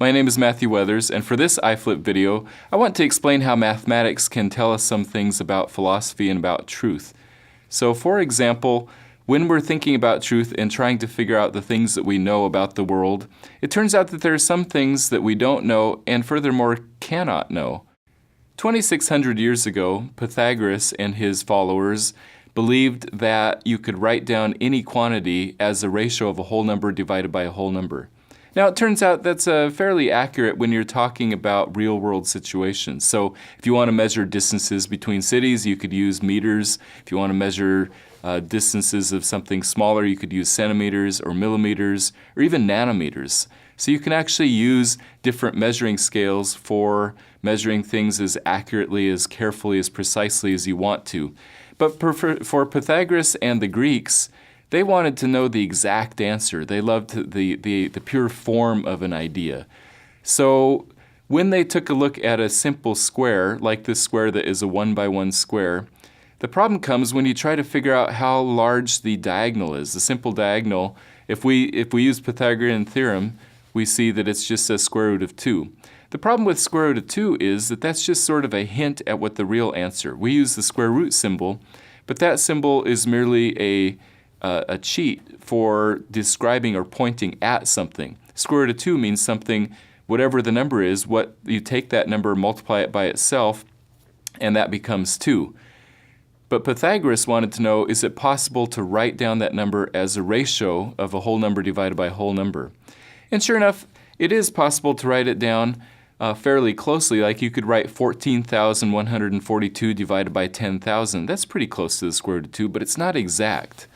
My name is Matthew Weathers, and for this iFLIP video, I want to explain how mathematics can tell us some things about philosophy and about truth. So, for example, when we're thinking about truth and trying to figure out the things that we know about the world, it turns out that there are some things that we don't know and furthermore cannot know. 2,600 years ago, Pythagoras and his followers believed that you could write down any quantity as a ratio of a whole number divided by a whole number. Now, it turns out that's fairly accurate when you're talking about real-world situations. So if you want to measure distances between cities, you could use meters. If you want to measure distances of something smaller, you could use centimeters or millimeters or even nanometers. So you can actually use different measuring scales for measuring things as accurately, as carefully, as precisely as you want to. But for Pythagoras and the Greeks, they wanted to know the exact answer. They loved the pure form of an idea. So when they took a look at a simple square, like this square that is a 1 by 1 square, the problem comes when you try to figure out how large the diagonal is. The simple diagonal, if we use Pythagorean theorem, we see that it's just a square root of 2. The problem with square root of 2 is that that's just sort of a hint at what the real answer. We use the square root symbol, but that symbol is merely a cheat for describing or pointing at something. Square root of 2 means something, whatever the number is, what you take that number, multiply it by itself, and that becomes 2. But Pythagoras wanted to know, is it possible to write down that number as a ratio of a whole number divided by a whole number? And sure enough, it is possible to write it down fairly closely, like you could write 14,142 divided by 10,000. That's pretty close to the square root of 2, but it's not exact.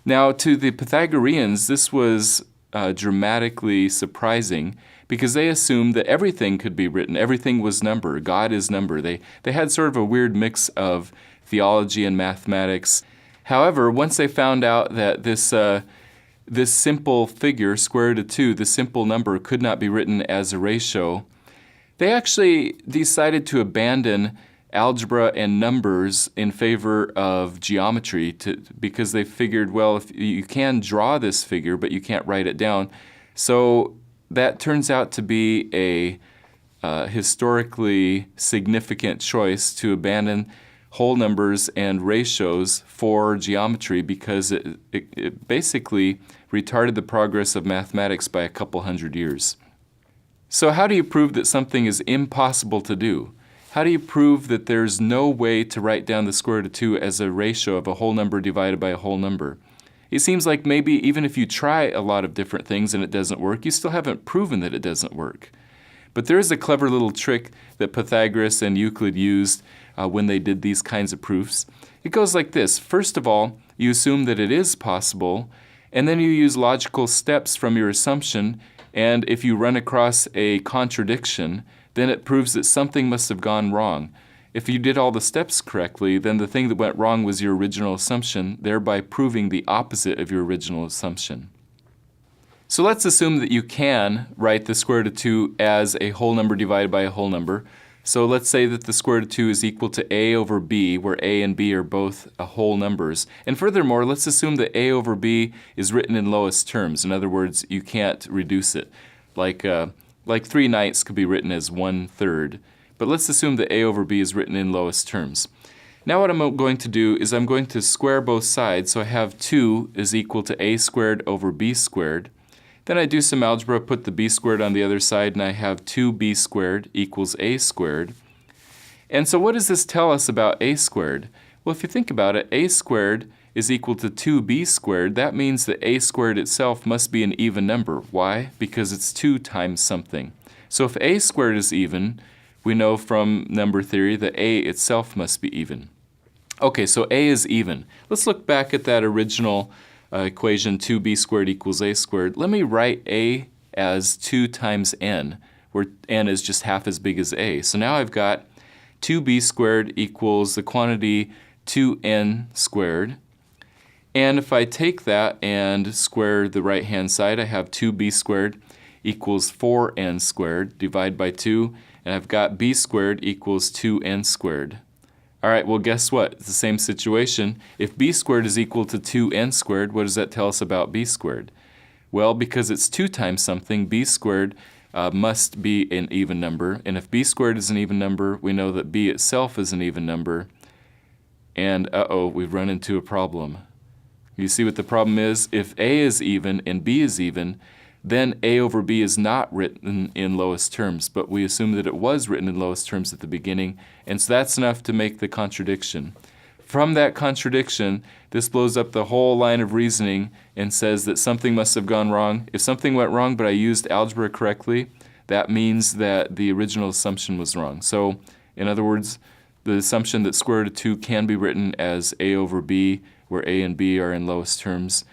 Now, to the Pythagoreans, this was dramatically surprising because they assumed that everything could be written. Everything was number. God is number. They had sort of a weird mix of theology and mathematics. However, once they found out that this simple figure, square root of 2, the simple number, could not be written as a ratio, they actually decided to abandon algebra and numbers in favor of geometry because they figured, well, if you can draw this figure, but you can't write it down. So that turns out to be a historically significant choice to abandon whole numbers and ratios for geometry because it basically retarded the progress of mathematics by a couple hundred years. So how do you prove that something is impossible to do? How do you prove that there's no way to write down the square root of 2 as a ratio of a whole number divided by a whole number? It seems like maybe even if you try a lot of different things and it doesn't work, you still haven't proven that it doesn't work. But there is a clever little trick that Pythagoras and Euclid used when they did these kinds of proofs. It goes like this. First of all, you assume that it is possible, and then you use logical steps from your assumption, and if you run across a contradiction, then it proves that something must have gone wrong. If you did all the steps correctly, then the thing that went wrong was your original assumption, thereby proving the opposite of your original assumption. So let's assume that you can write the square root of 2 as a whole number divided by a whole number. So let's say that the square root of 2 is equal to a over b, where a and b are both whole numbers. And furthermore, let's assume that a over b is written in lowest terms. In other words, you can't reduce it. Like 3/9 could be written as 1/3. But let's assume that a over b is written in lowest terms. Now what I'm going to do is I'm going to square both sides. So I have 2 is equal to a squared over b squared. Then I do some algebra, put the b squared on the other side, and I have 2b squared equals a squared. And so what does this tell us about a squared? Well, if you think about it, a squared is equal to 2b squared. That means that a squared itself must be an even number. Why? Because it's 2 times something. So if a squared is even, we know from number theory that a itself must be even. Okay, so a is even. Let's look back at that original equation 2b squared equals a squared. Let me write a as 2 times n, where n is just half as big as a. So now I've got 2b squared equals the quantity 2n squared. And if I take that and square the right-hand side, I have 2b squared equals 4n squared, divide by 2, and I've got b squared equals 2n squared. All right, well, guess what? It's the same situation. If b squared is equal to 2n squared, what does that tell us about b squared? Well, because it's 2 times something, b squared must be an even number. And if b squared is an even number, we know that b itself is an even number. And we've run into a problem. You see what the problem is? If a is even and b is even, then a over b is not written in lowest terms, but we assume that it was written in lowest terms at the beginning, and so that's enough to make the contradiction. From that contradiction, this blows up the whole line of reasoning and says that something must have gone wrong. If something went wrong but I used algebra correctly, that means that the original assumption was wrong. So, in other words, the assumption that square root of 2 can be written as a over b, where a and b are in lowest terms,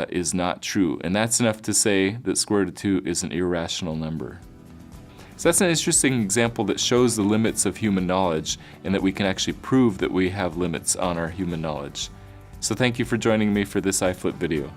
is not true. And that's enough to say that square root of 2 is an irrational number. So that's an interesting example that shows the limits of human knowledge and that we can actually prove that we have limits on our human knowledge. So thank you for joining me for this iFLIP video.